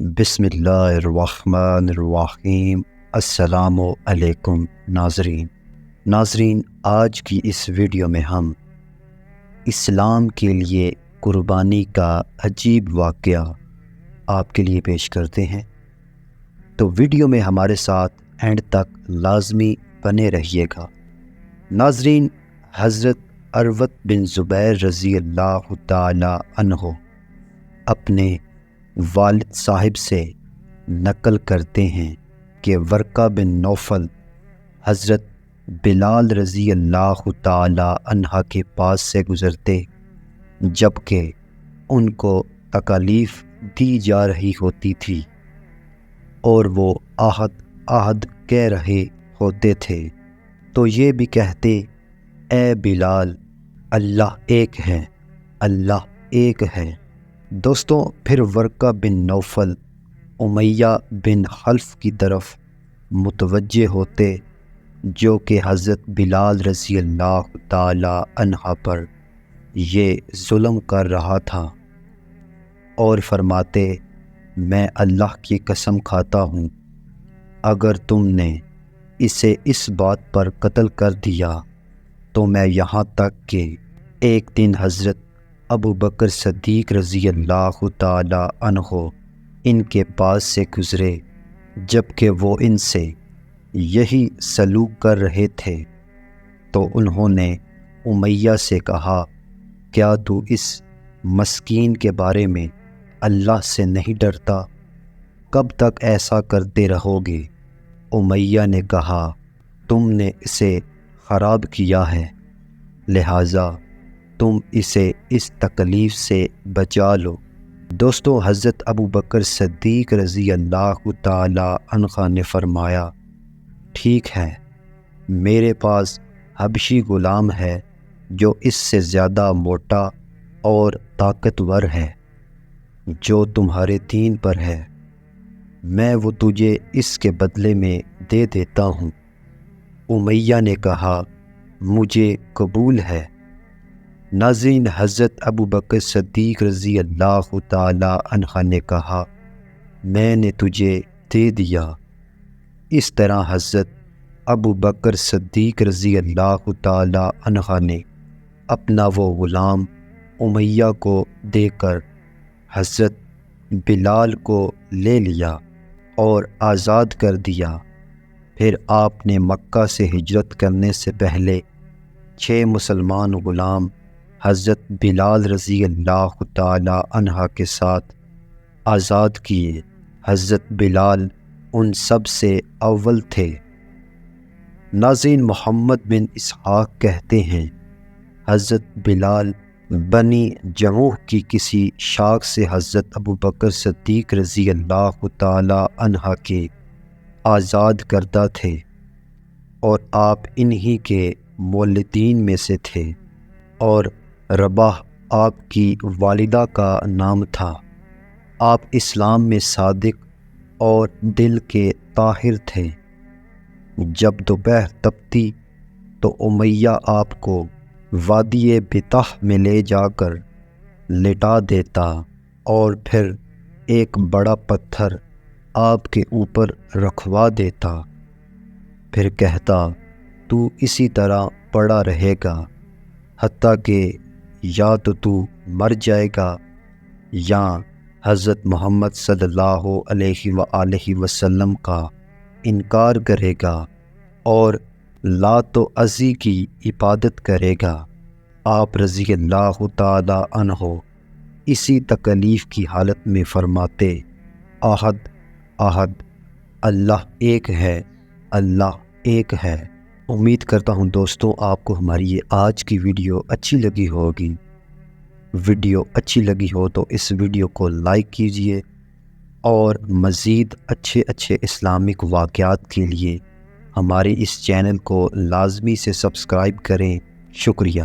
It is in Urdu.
بسم اللہ الرحمن الرحیم۔ السلام علیکم ناظرین، آج کی اس ویڈیو میں ہم اسلام کے لیے قربانی کا عجیب واقعہ آپ کے لیے پیش کرتے ہیں، تو ویڈیو میں ہمارے ساتھ اینڈ تک لازمی بنے رہیے گا۔ ناظرین، حضرت عروہ بن زبیر رضی اللہ تعالی عنہ اپنے والد صاحب سے نقل کرتے ہیں کہ ورقہ بن نوفل حضرت بلال رضی اللہ تعالی عنہ کے پاس سے گزرتے جب کہ ان کو تکالیف دی جا رہی ہوتی تھی اور وہ آہد کہہ رہے ہوتے تھے، تو یہ بھی کہتے، اے بلال، اللہ ایک ہے، اللہ ایک ہے۔ دوستوں، پھر ورقہ بن نوفل امیہ بن خلف کی طرف متوجہ ہوتے جو کہ حضرت بلال رضی اللہ تعالی عنہ پر یہ ظلم کر رہا تھا، اور فرماتے، میں اللہ کی قسم کھاتا ہوں، اگر تم نے اسے اس بات پر قتل کر دیا تو میں یہاں تک کہ ایک دن حضرت ابو بکر صدیق رضی اللہ تعالی عنہ ان کے پاس سے گزرے جب کہ وہ ان سے یہی سلوک کر رہے تھے، تو انہوں نے امیہ سے کہا، کیا تو اس مسکین کے بارے میں اللہ سے نہیں ڈرتا؟ کب تک ایسا کرتے رہو گے؟ امیہ نے کہا، تم نے اسے خراب کیا ہے، لہٰذا تم اسے اس تکلیف سے بچا لو۔ دوستو، حضرت ابو بکر صدیق رضی اللہ تعالی عنہ نے فرمایا، ٹھیک ہے، میرے پاس حبشی غلام ہے جو اس سے زیادہ موٹا اور طاقتور ہے، جو تمہارے دین پر ہے، میں وہ تجھے اس کے بدلے میں دے دیتا ہوں۔ امیہ نے کہا، مجھے قبول ہے۔ ناظرین، حضرت ابو بکر صدیق رضی اللہ تعالی عنہ نے کہا، میں نے تجھے دے دیا۔ اس طرح حضرت ابو بکر صدیق رضی اللہ تعالی عنہ نے اپنا وہ غلام امیہ کو دے کر حضرت بلال کو لے لیا اور آزاد کر دیا۔ پھر آپ نے مکہ سے ہجرت کرنے سے پہلے 6 مسلمان غلام حضرت بلال رضی اللہ تعالی عنہ کے ساتھ آزاد کیے۔ حضرت بلال ان سب سے اول تھے۔ ناظرین، محمد بن اسحاق کہتے ہیں، حضرت بلال بنی جموح کی کسی شاخ سے حضرت ابو بکر صدیق رضی اللہ تعالی عنہ کے آزاد کردہ تھے، اور آپ انہی کے مولدین میں سے تھے، اور رباح آپ کی والدہ کا نام تھا۔ آپ اسلام میں صادق اور دل کے طاہر تھے۔ جب دوپہر تپتی تو امیہ آپ کو وادی بطح میں لے جا کر لٹا دیتا اور پھر ایک بڑا پتھر آپ کے اوپر رکھوا دیتا، پھر کہتا، تو اسی طرح پڑا رہے گا حتیٰ کہ یا تو مر جائے گا یا حضرت محمد صلی اللہ علیہ وآلہ وسلم کا انکار کرے گا اور لات و عزی کی عبادت کرے گا۔ آپ رضی اللہ تعالی عنہ اسی تکلیف کی حالت میں فرماتے، احد احد، اللہ ایک ہے، اللہ ایک ہے۔ امید کرتا ہوں دوستوں آپ کو ہماری یہ آج کی ویڈیو اچھی لگی ہوگی۔ ویڈیو اچھی لگی ہو تو اس ویڈیو کو لائک کیجئے، اور مزید اچھے اسلامک واقعات کے لیے ہمارے اس چینل کو لازمی سے سبسکرائب کریں۔ شکریہ۔